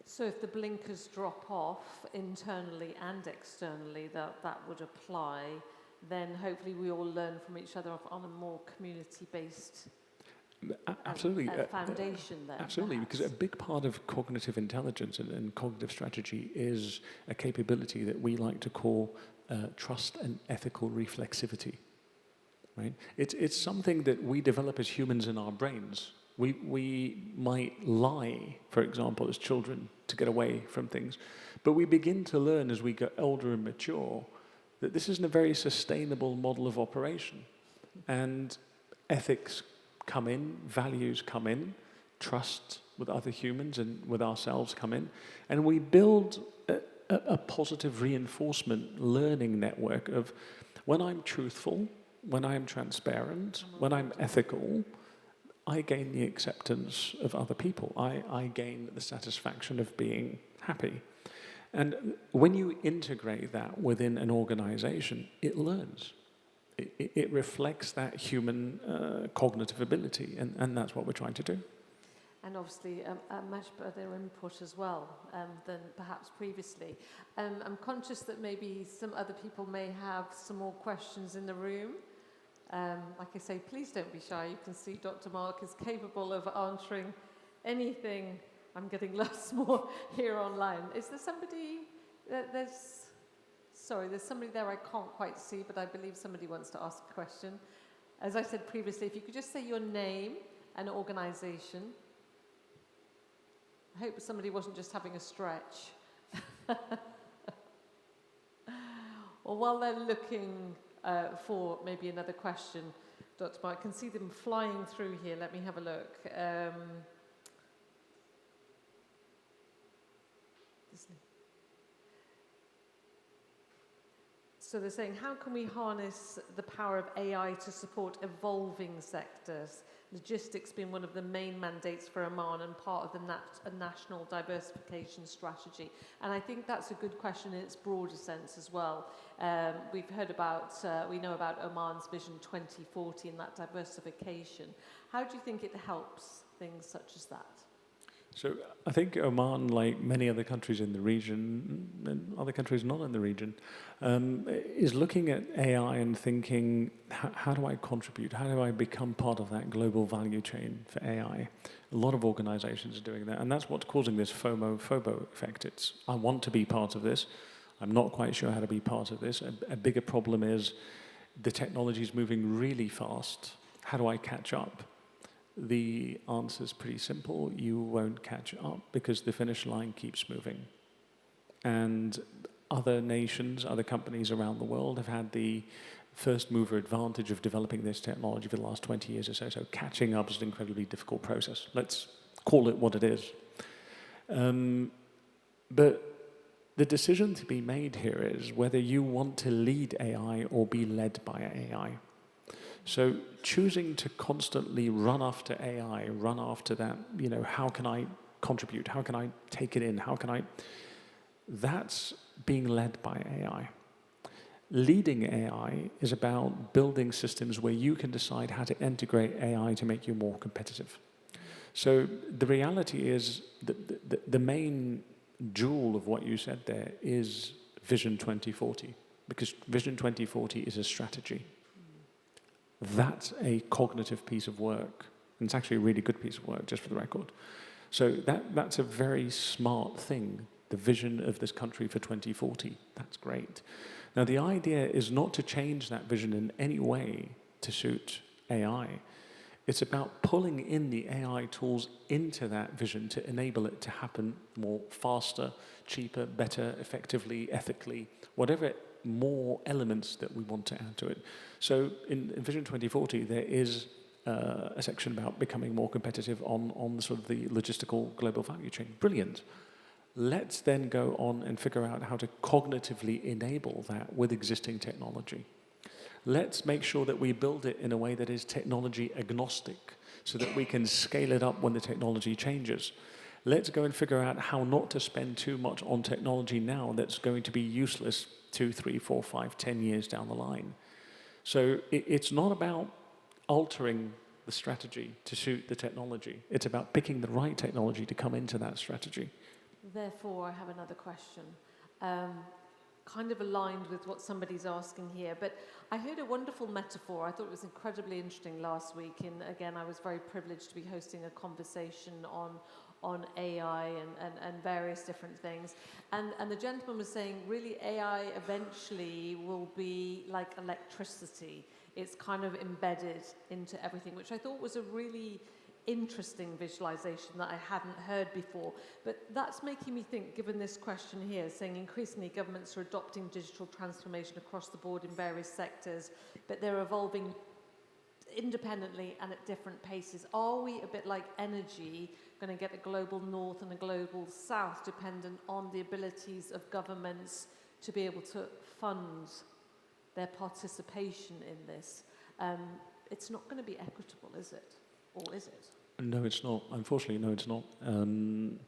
S2: So if the blinkers drop off internally and externally, that would apply, then hopefully we all learn from each other on a more community-based
S3: absolutely.
S2: Foundation there.
S3: Absolutely, perhaps. Because a big part of cognitive intelligence and cognitive strategy is a capability that we like to call trust and ethical reflexivity. Right? It's something that we develop as humans in our brains. We might lie, for example, as children to get away from things, but we begin to learn as we get older and mature that this isn't a very sustainable model of operation. And ethics come in, values come in, trust with other humans and with ourselves come in, and we build a positive reinforcement learning network of when I'm truthful, when I'm transparent, when I'm ethical, I gain the acceptance of other people. I gain the satisfaction of being happy. And when you integrate that within an organization, it learns. It reflects that human cognitive ability, and that's what we're trying to do.
S2: And obviously a much better input as well than perhaps previously. I'm conscious that maybe some other people may have some more questions in the room. Like I say, please don't be shy. You can see Dr. Mark is capable of answering anything. I'm getting lots more here online. Is there somebody, there's somebody there I can't quite see, but I believe somebody wants to ask a question. As I said previously, if you could just say your name and organization. I hope somebody wasn't just having a stretch. Or while they're looking for maybe another question, Dr. Mark, I can see them flying through here. Let me have a look. So they're saying, how can we harness the power of AI to support evolving sectors? Logistics being one of the main mandates for Oman and part of the national diversification strategy. And I think that's a good question in its broader sense as well. We've heard about, we know about Oman's Vision 2040 and that diversification. How do you think it helps things such as that?
S3: So I think Oman, like many other countries in the region, and other countries not in the region, is looking at AI and thinking, how do I contribute? How do I become part of that global value chain for AI? A lot of organizations are doing that, and that's what's causing this FOMO effect. It's, I want to be part of this. I'm not quite sure how to be part of this. A bigger problem is the technology is moving really fast. How do I catch up? The answer is pretty simple. You won't catch up because the finish line keeps moving. And other nations, other companies around the world have had the first mover advantage of developing this technology for the last 20 years or so. So catching up is an incredibly difficult process. Let's call it what it is. But the decision to be made here is whether you want to lead AI or be led by AI. So choosing to constantly run after AI, run after that, you know, how can I contribute? How can I take it in? How can I? That's being led by AI. Leading AI is about building systems where you can decide how to integrate AI to make you more competitive. So the reality is that the main jewel of what you said there is Vision 2040, because Vision 2040 is a strategy. That's a cognitive piece of work. And it's actually a really good piece of work, just for the record. So that's a very smart thing the vision of this country for 2040. That's great. Now, the idea is not to change that vision in any way to suit AI. It's about pulling in the AI tools into that vision to enable it to happen more faster, cheaper, better, effectively, ethically, whatever more elements that we want to add to it. So in Vision 2040, there is a section about becoming more competitive on sort of the logistical global value chain. Brilliant. Let's then go on and figure out how to cognitively enable that with existing technology. Let's make sure that we build it in a way that is technology agnostic so that we can scale it up when the technology changes. Let's go and figure out how not to spend too much on technology now that's going to be useless 2, 3, 4, 5, 10 years down the line. So it's not about altering the strategy to suit the technology. It's about picking the right technology to come into that strategy.
S2: Therefore, I have another question. Kind of aligned with what somebody's asking here, but I heard a wonderful metaphor. I thought it was incredibly interesting last week. And again, I was very privileged to be hosting a conversation on AI and various different things. And the gentleman was saying, really, AI eventually will be like electricity. It's kind of embedded into everything, which I thought was a really interesting visualization that I hadn't heard before. But that's making me think, given this question here, saying increasingly governments are adopting digital transformation across the board in various sectors, but they're evolving independently and at different paces. Are we a bit like energy, going to get a global north and a global south, dependent on the abilities of governments to be able to fund their participation in this? It's not going to be equitable, is it? Or is it?
S3: No, it's not. Unfortunately, no, it's not. And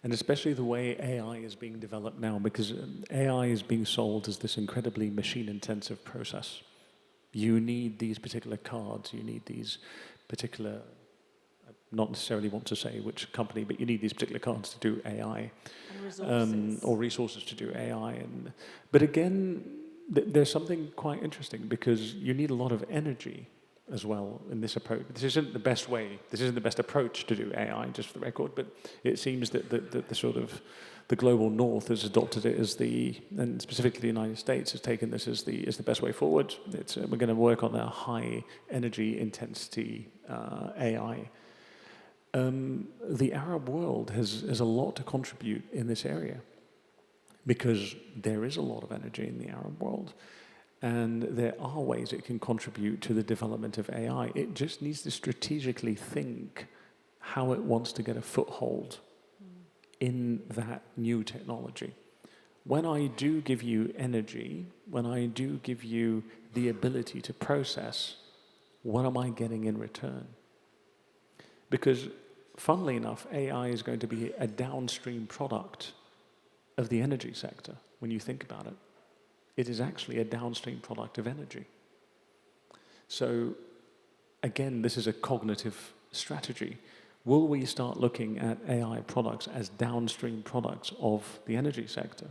S3: especially the way AI is being developed now, because AI is being sold as this incredibly machine-intensive process. You need these particular cards, you need these particular, not necessarily want to say which company, but you need these particular cards to do AI.
S2: And resources.
S3: Or resources to do AI. But again, there's something quite interesting, because you need a lot of energy as well in this approach. This isn't the best way, this isn't the best approach to do AI, just for the record, but it seems that the sort of the global north has adopted it as and specifically the United States has taken this as the best way forward. We're going to work on a high energy intensity AI. The Arab world has a lot to contribute in this area, because there is a lot of energy in the Arab world. And there are ways it can contribute to the development of AI. It just needs to strategically think how it wants to get a foothold in that new technology. When I do give you energy, when I do give you the ability to process, what am I getting in return? Because, funnily enough, AI is going to be a downstream product of the energy sector, when you think about it. It is actually a downstream product of energy. So, again, this is a cognitive strategy. Will we start looking at AI products as downstream products of the energy sector?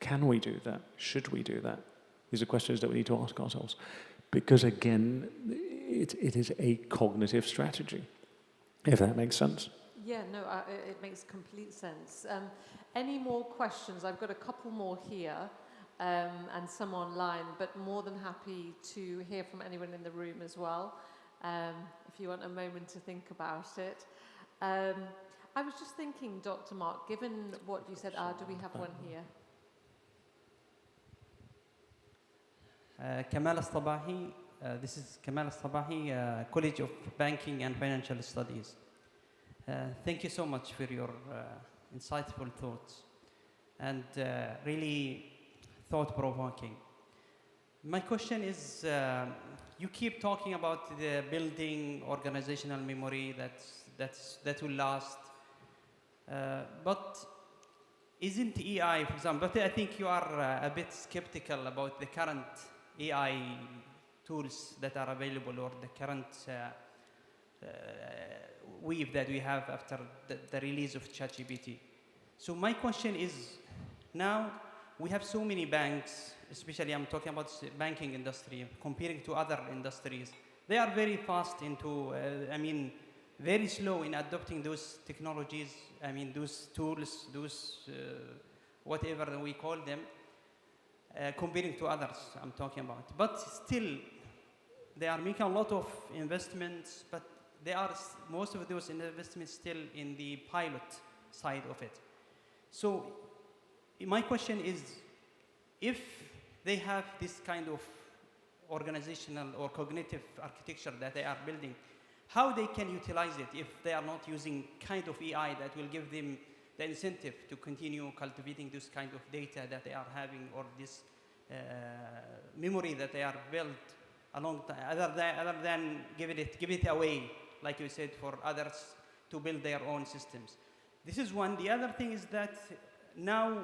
S3: Can we do that? Should we do that? These are questions that we need to ask ourselves. Because, again, it is a cognitive strategy, if that makes sense.
S2: Yeah, no, it makes complete sense. Any more questions? I've got a couple more here. And some online, but more than happy to hear from anyone in the room as well, if you want a moment to think about it. I was just thinking, Dr. Mark, given what you said, do we have one here?
S6: Kamal al-Sabahi, this is Kamal al-Sabahi, College of Banking and Financial Studies. Thank you so much for your insightful thoughts and really thought-provoking. My question is, you keep talking about the building organizational memory that will last, but isn't AI, for example, but I think you are a bit skeptical about the current AI tools that are available, or the current weave that we have after the release of ChatGPT. So my question is, now we have so many banks, especially I'm talking about the banking industry, comparing to other industries. They are very fast into, very slow in adopting those technologies, I mean, those tools, those whatever we call them, comparing to others I'm talking about. But still, they are making a lot of investments, but they are most of those investments still in the pilot side of it. So my question is, if they have this kind of organizational or cognitive architecture that they are building, how they can utilize it if they are not using kind of AI that will give them the incentive to continue cultivating this kind of data that they are having, or this memory that they are built a long time, other than give it away, like you said, for others to build their own systems. This is one. The other thing is that now,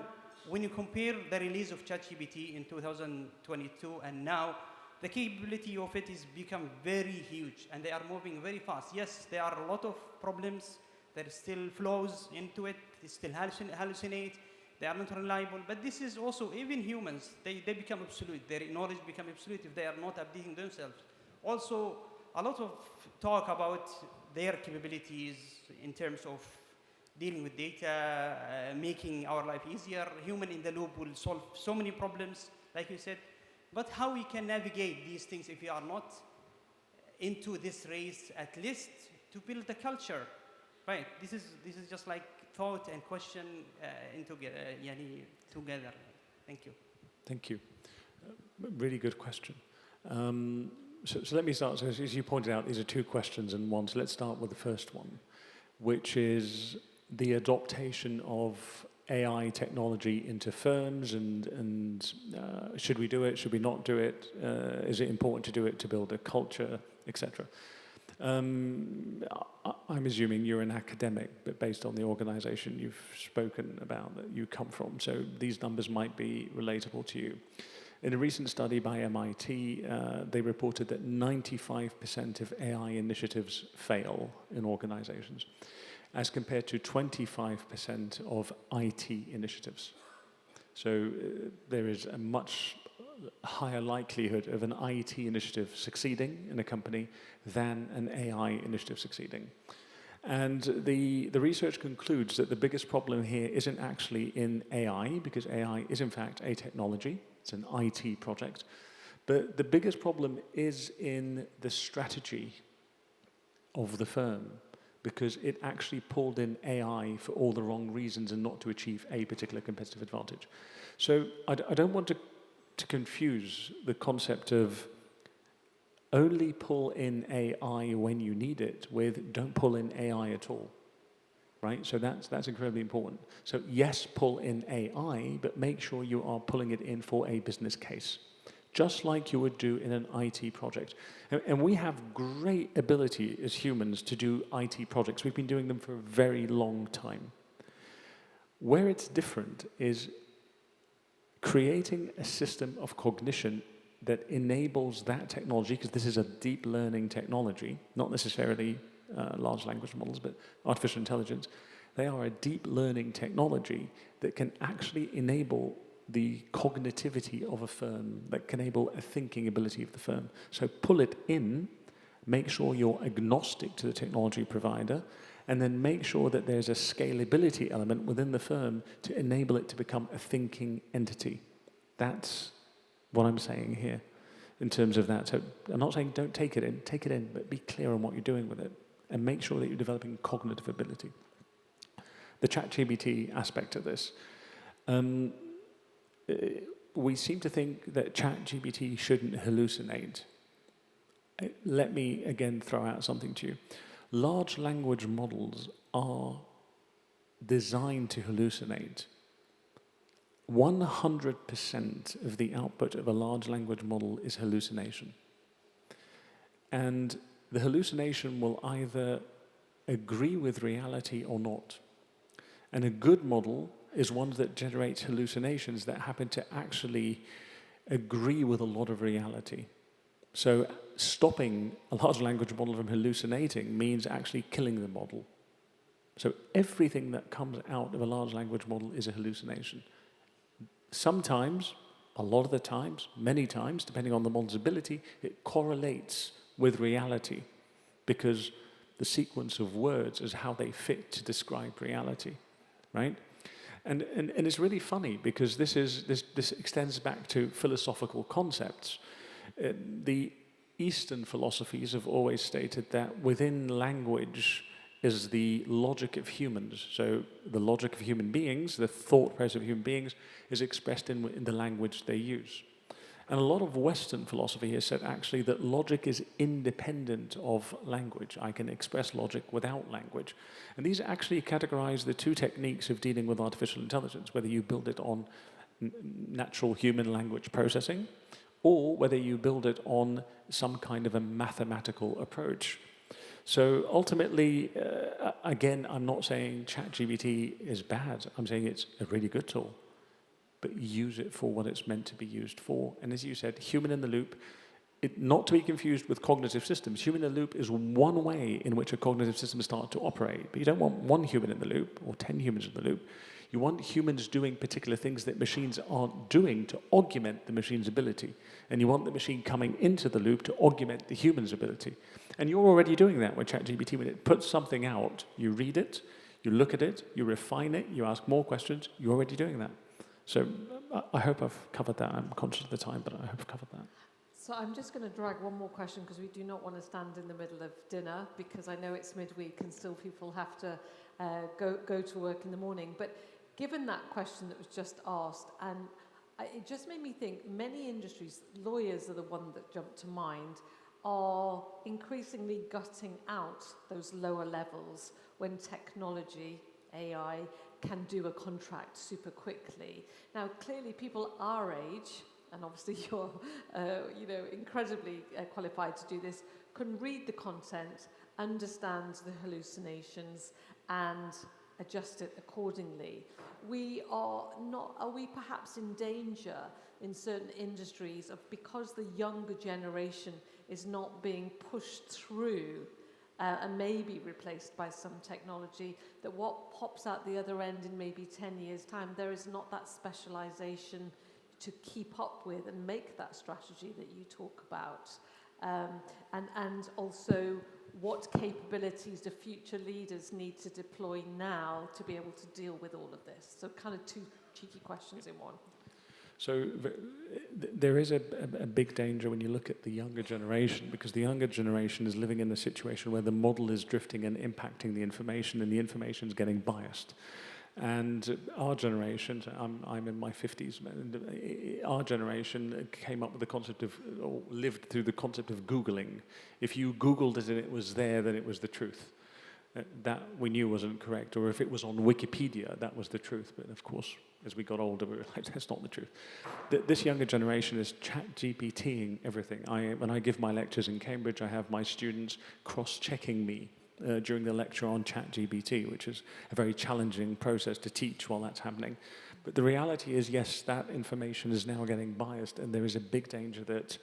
S6: when you compare the release of ChatGPT in 2022 and now, the capability of it is become very huge, and they are moving very fast. Yes, there are a lot of problems. There are still flaws into it. They still hallucinate. They are not reliable. But this is also, even humans, they become obsolete. Their knowledge become obsolete if they are not updating themselves. Also, a lot of talk about their capabilities in terms of dealing with data, making our life easier. Human in the loop will solve so many problems, like you said. But how we can navigate these things if we are not into this race, at least to build a culture, right? This is just like thought and question together. Thank you.
S3: Thank you. Really good question. So let me start. So as you pointed out, these are two questions in one. So let's start with the first one, which is the adaptation of AI technology into firms, and should we do it? Should we not do it? Is it important to do it to build a culture, etc.? I'm assuming you're an academic, but based on the organization you've spoken about that you come from, so these numbers might be relatable to you. In a recent study by MIT, they reported that 95% of AI initiatives fail in organizations, as compared to 25% of IT initiatives. So there is a much higher likelihood of an IT initiative succeeding in a company than an AI initiative succeeding. And the research concludes that the biggest problem here isn't actually in AI, because AI is in fact a technology, it's an IT project, but the biggest problem is in the strategy of the firm, because it actually pulled in AI for all the wrong reasons and not to achieve a particular competitive advantage. So I don't want to confuse the concept of only pull in AI when you need it with don't pull in AI at all, right? So that's incredibly important. So yes, pull in AI, but make sure you are pulling it in for a business case, just like you would do in an IT project. And we have great ability as humans to do IT projects. We've been doing them for a very long time. Where it's different is creating a system of cognition that enables that technology, because this is a deep learning technology, not necessarily large language models, but artificial intelligence. They are a deep learning technology that can actually enable the cognitivity of a firm, that can enable a thinking ability of the firm. So pull it in, make sure you're agnostic to the technology provider, and then make sure that there's a scalability element within the firm to enable it to become a thinking entity. That's what I'm saying here in terms of that. So I'm not saying don't take it in, but be clear on what you're doing with it and make sure that you're developing cognitive ability. The ChatGPT aspect of this. We seem to think that ChatGPT shouldn't hallucinate. Let me again throw out something to you. Large language models are designed to hallucinate. 100% of the output of a large language model is hallucination. And the hallucination will either agree with reality or not. And a good model is one that generates hallucinations that happen to actually agree with a lot of reality. So stopping a large language model from hallucinating means actually killing the model. So everything that comes out of a large language model is a hallucination. Sometimes, a lot of the times, many times, depending on the model's ability, it correlates with reality, because the sequence of words as how they fit to describe reality, right? And it's really funny because this extends back to philosophical concepts. The Eastern philosophies have always stated that within language is the logic of humans. So the logic of human beings, the thought process of human beings, is expressed in the language they use. And a lot of Western philosophy has said actually that logic is independent of language. I can express logic without language. And these actually categorize the two techniques of dealing with artificial intelligence, whether you build it on natural human language processing, or whether you build it on some kind of a mathematical approach. So ultimately, again, I'm not saying ChatGPT is bad. I'm saying it's a really good tool, but use it for what it's meant to be used for. And as you said, human in the loop, not to be confused with cognitive systems. Human in the loop is one way in which a cognitive system starts to operate, but you don't want one human in the loop or 10 humans in the loop. You want humans doing particular things that machines aren't doing to augment the machine's ability. And you want the machine coming into the loop to augment the human's ability. And you're already doing that with ChatGPT. When it puts something out, you read it, you look at it, you refine it, you ask more questions, you're already doing that. So I hope I've covered that. I'm conscious of the time, but I hope I've covered that.
S2: So I'm just going to drag one more question because we do not want to stand in the middle of dinner because I know it's midweek and still people have to go to work in the morning. But given that question that was just asked, and it just made me think many industries, lawyers are the one that jump to mind, are increasingly gutting out those lower levels when technology, AI, can do a contract super quickly. Now, clearly people our age, and obviously you're incredibly qualified to do this, can read the content, understand the hallucinations, and adjust it accordingly. Are we perhaps in danger in certain industries of, because the younger generation is not being pushed through and maybe replaced by some technology, that what pops out the other end in maybe 10 years' time, there is not that specialization to keep up with and make that strategy that you talk about? And also, what capabilities do future leaders need to deploy now to be able to deal with all of this? So kind of two cheeky questions in one.
S3: So there is a big danger when you look at the younger generation, because the younger generation is living in a situation where the model is drifting and impacting the information, and the information is getting biased. And our generation, I'm in my 50s, and our generation came up with the concept of, or lived through the concept of Googling. If you Googled it and it was there, then it was the truth. That we knew wasn't correct. Or if it was on Wikipedia, that was the truth. But of course, as we got older, we realized that's not the truth. This younger generation is ChatGPTing everything. When I give my lectures in Cambridge, I have my students cross-checking me during the lecture on ChatGPT, which is a very challenging process to teach while that's happening. But the reality is, yes, that information is now getting biased, and there is a big danger that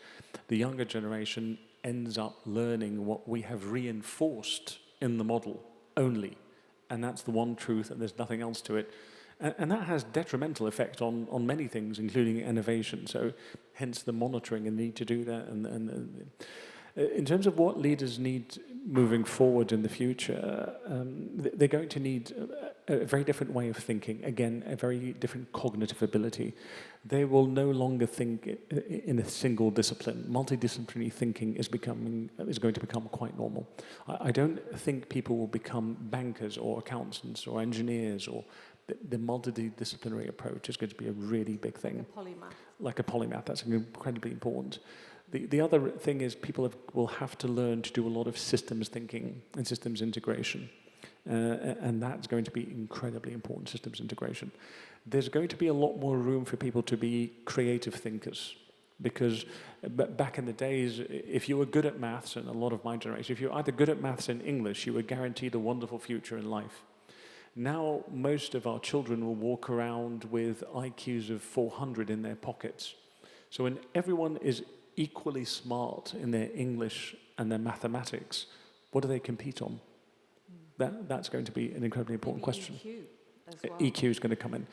S3: the younger generation ends up learning what we have reinforced in the model only. And that's the one truth, and there's nothing else to it. And that has detrimental effect on many things, including innovation. So hence the monitoring and need to do that. And in terms of what leaders need moving forward in the future, they're going to need a very different way of thinking. Again, a very different cognitive ability. They will no longer think in a single discipline. Multidisciplinary thinking is going to become quite normal. I don't think people will become bankers or accountants or engineers, or the multidisciplinary approach is going to be a really big thing.
S2: Like a polymath.
S3: Like a polymath, that's incredibly important. The other thing is people will have to learn to do a lot of systems thinking and systems integration. And that's going to be incredibly important, systems integration. There's going to be a lot more room for people to be creative thinkers, because back in the days, if you were good at maths, and a lot of my generation, if you're either good at maths and English, you were guaranteed a wonderful future in life. Now, most of our children will walk around with IQs of 400 in their pockets. So when everyone is equally smart in their English and their mathematics, what do they compete on? That's going to be an incredibly important question.
S2: EQ as well.
S3: EQ is going to come in.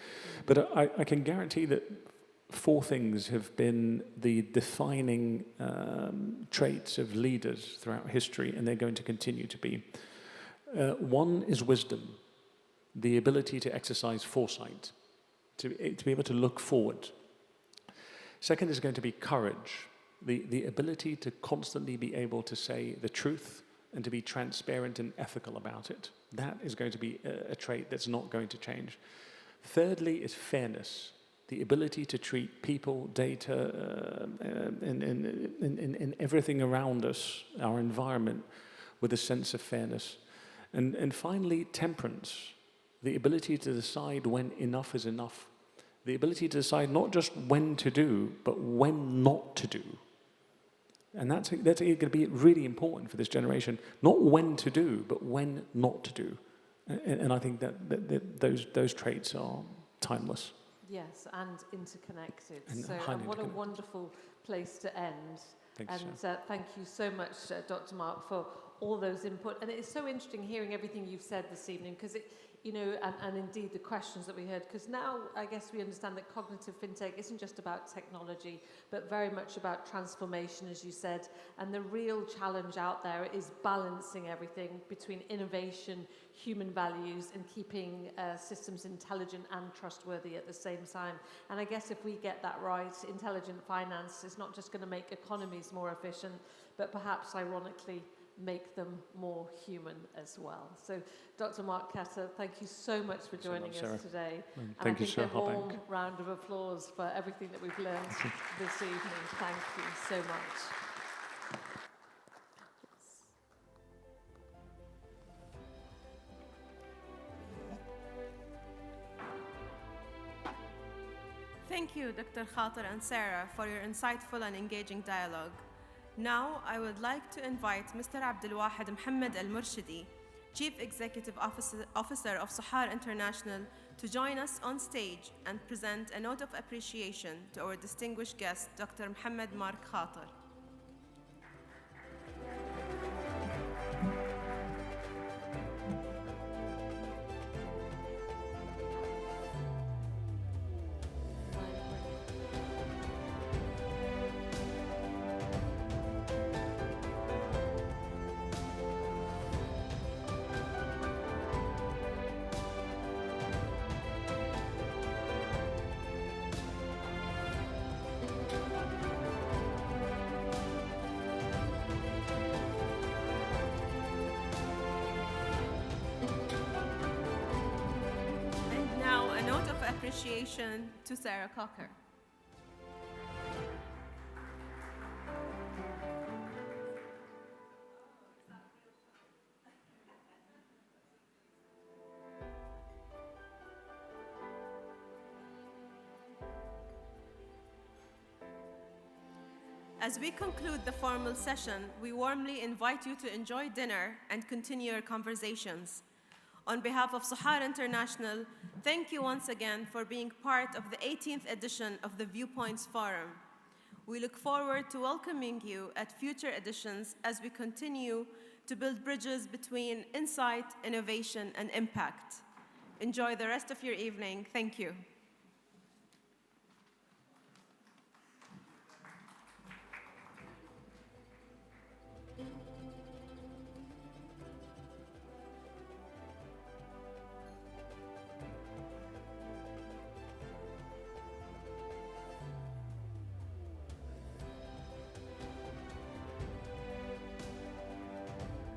S3: But I can guarantee that 4 things have been the defining traits of leaders throughout history, and they're going to continue to be. One is wisdom, the ability to exercise foresight, to be able to look forward. Second is going to be courage, the ability to constantly be able to say the truth and to be transparent and ethical about it. That is going to be a trait that's not going to change. Thirdly is fairness, the ability to treat people, data, and everything around us, our environment, with a sense of fairness. And finally, temperance, the ability to decide when enough is enough, the ability to decide not just when to do, but when not to do. And that's going to be really important for this generation, not when to do, but when not to do. And I think that those traits are timeless.
S2: Yes, and interconnected.
S3: And
S2: what a wonderful place to end.
S3: Thanks,
S2: and thank you so much, Dr. Mark, for all those input. And it's so interesting hearing everything you've said this evening, because it, you know, and indeed the questions that we heard, because now I guess we understand that cognitive fintech isn't just about technology, but very much about transformation, as you said. And the real challenge out there is balancing everything between innovation, human values, and keeping systems intelligent and trustworthy at the same time. And I guess if we get that right, intelligent finance is not just going to make economies more efficient, but perhaps ironically make them more human as well. So, Dr. Mark Ketter, thank you so much for joining us today.
S3: And
S2: thank
S3: you,
S2: I think a warm
S3: Bank.
S2: round of applause for everything that we've learned this evening. Thank you so much.
S1: Thank you, Dr. Khater and Sarah, for your insightful and engaging dialogue. Now, I would like to invite Mr. Abdelwahid Mohammed Al-Murshidi, Chief Executive Officer of Sahar International, to join us on stage and present a note of appreciation to our distinguished guest, Dr. Mohammed Mark Khater. Appreciation to Sarah Cocker. As we conclude the formal session, we warmly invite you to enjoy dinner and continue your conversations. On behalf of Sahar International, thank you once again for being part of the 18th edition of the Viewpoints Forum. We look forward to welcoming you at future editions as we continue to build bridges between insight, innovation, and impact. Enjoy the rest of your evening. Thank you.